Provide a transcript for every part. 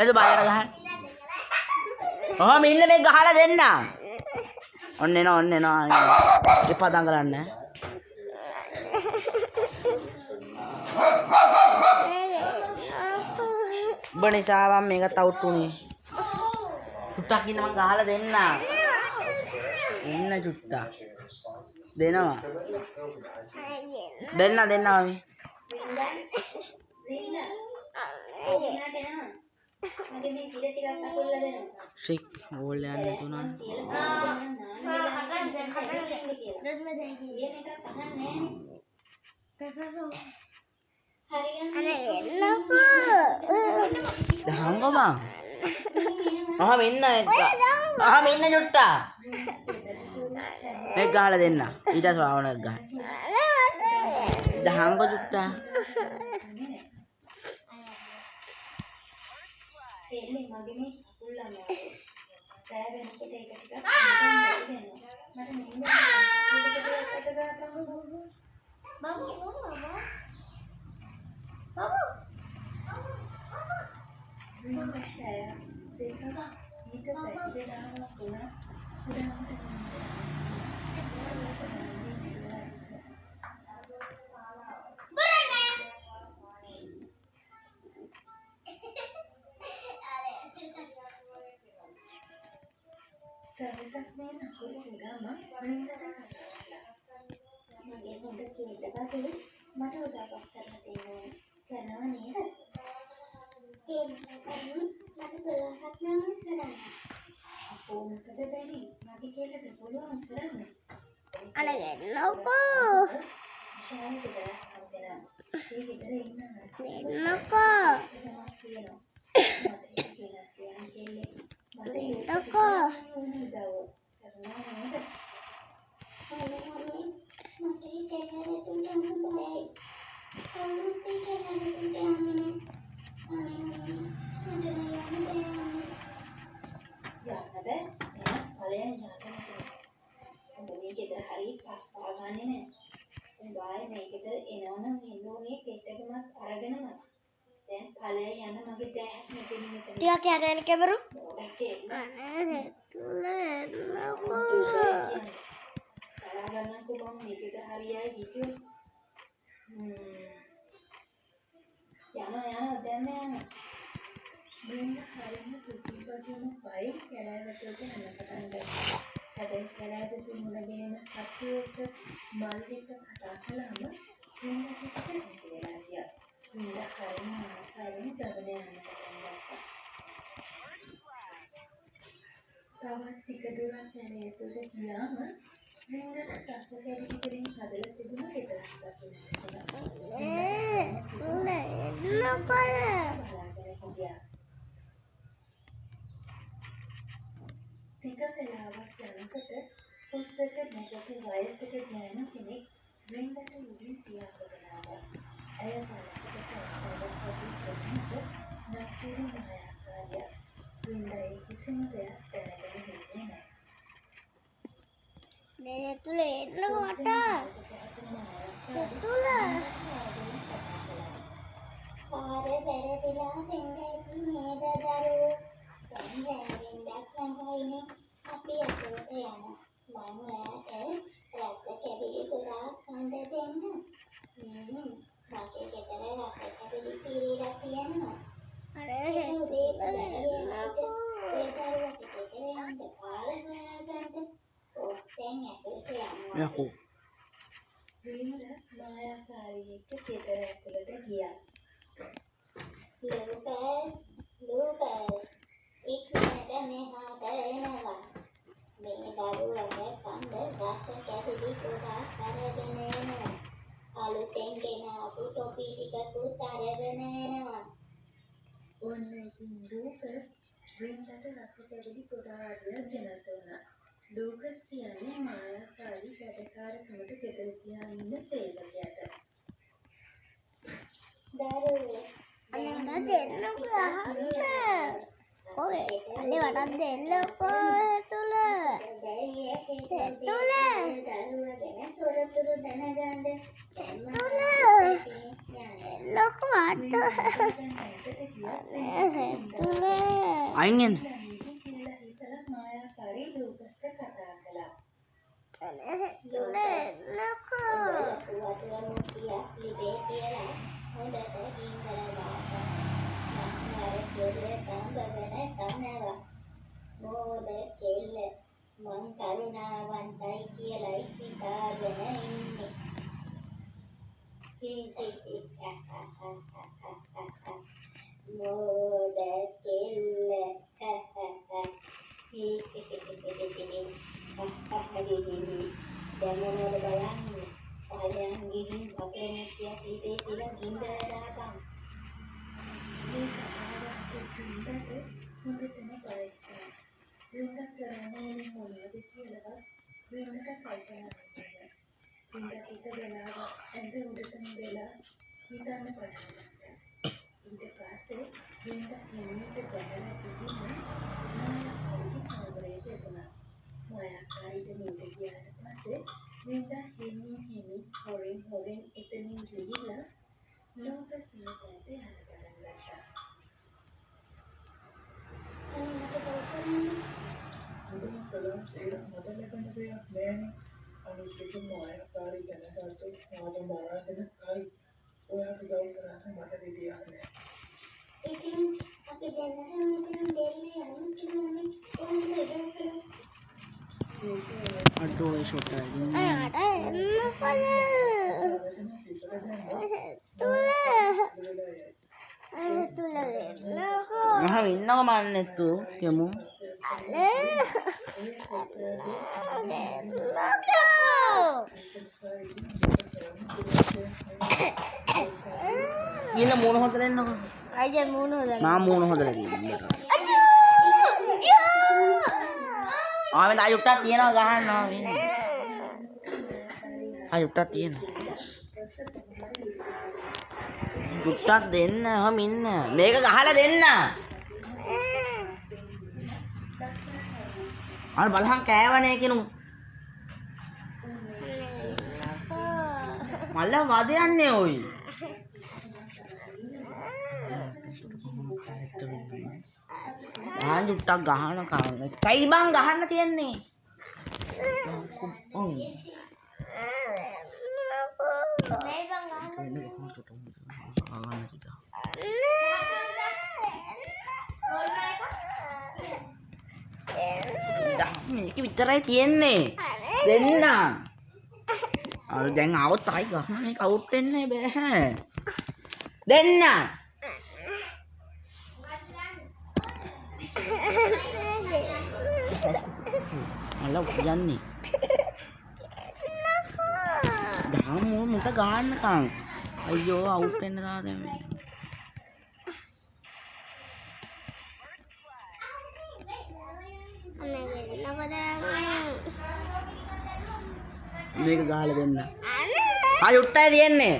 බෙද බාලට ගහන්න. ඔහොම ඉන්න මේ ගහලා දෙන්න. ඔන්න එනවා. එපා දඟලන්න. ඔබ නිසා මම මේකත් අවුට් උනේ. චුට්ටක් ඉන්න මං ගහලා දෙන්න. එන්න චුට්ටක්. දෙනවා. දෙන්න මේ. ශික් ඕල් යන්න තුනන්. හංග බං. අහම ඉන්න චුට්ටා. මේක ගහලා දෙන්න. ඊට පස්සේ ආවනක් ගහන්න. දහංග චුට්ටා. ටිකක් යට එන කැමරු අයින් එන්න. අඩෝ ඒ ෂොට් එක. මම ඉන්නව මන්නේතු කියමු. ගිල මූණ හොදලා එන්නකො. අයියා මූණ හොදලා. මම මූණ හොදලා ගිහින්. ආවෙන් අයුට්ටක් තියනවා ගහනවා වෙන්නේ. අයුට්ටක් තියෙනවා. ජුට්ටක් දෙන්න හැම ඉන්න. මේක ගහලා දෙන්න. අර බලහන් කෑවනේ කිනු. මල්ල වද යන්නේ ඔයි. ආන් ජුට්ටක් ගහන කාරණේ. කයි බං ගහන්න තියන්නේ. ඔව්. මේක විතරයි තියෙන්නේ. දෙන්න. අර දැන් આવොත් ආයි ගහන මේක අවුට් වෙන්නේ බෑ. දෙන්න. අල්ල කියන්නේ. ගහමු මුට ගන්නකම්. අයියෝ අවුට් වෙන්න දාද මේ. මේක ගහලා දෙන්න. ආයි උට්ටයි තියන්නේ.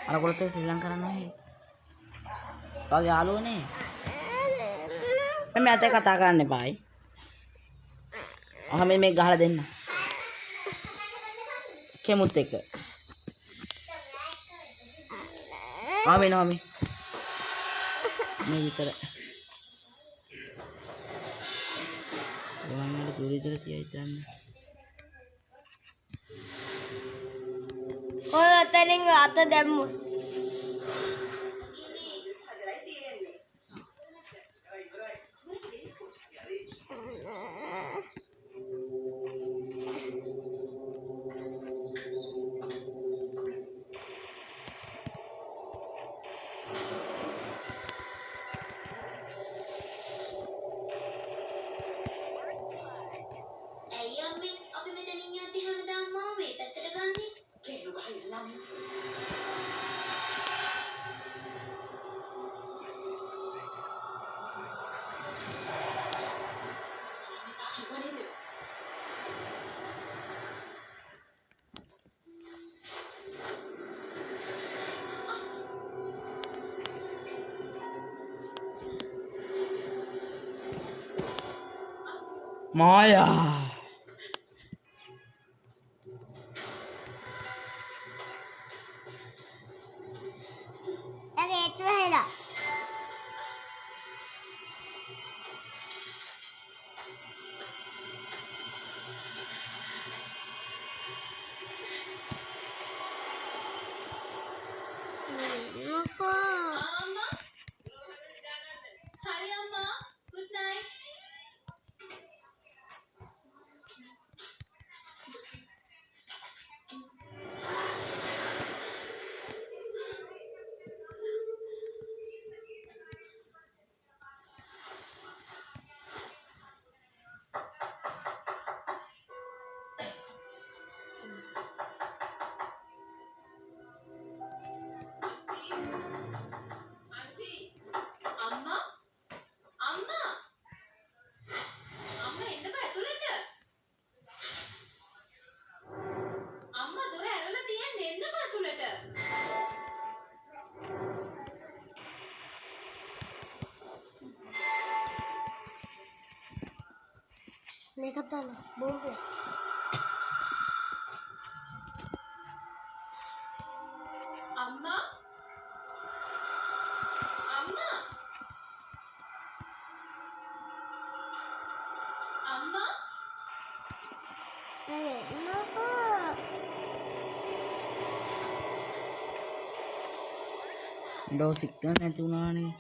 අර කොලතේ ශ්‍රී ලංකාවේ නැහැ. ඔයාගේ යාළුවනේ. මම ඇතේ කතා කරන්න එපායි. අහ මේක ගහලා දෙන්න. කෙමුත් එක. ආමේ නාමේ. මේ විතර. ගමන් වල පුරිතර තියයි තන්නේ. ඔය අතනින් අත දැම්මු. Maya. මේකත් දාන්න බෝම්බේ. ඩෝ සිග්නල් නැති වුණානේ.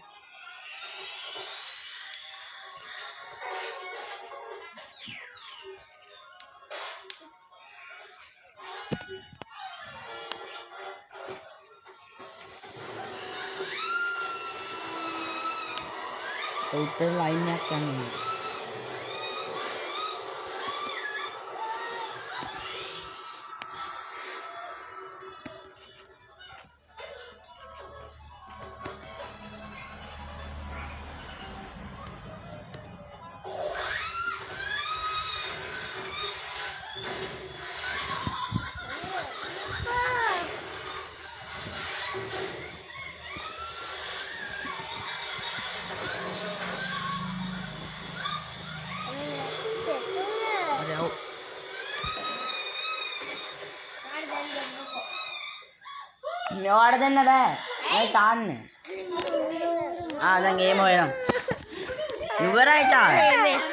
උත්තර ලයින් එකක් යන්නේ. මෙයාට දෙන්න බෑ. ඒ තාන්නේ. දැන් ගේම වෙනවා. ඉවරයි තාන්නේ.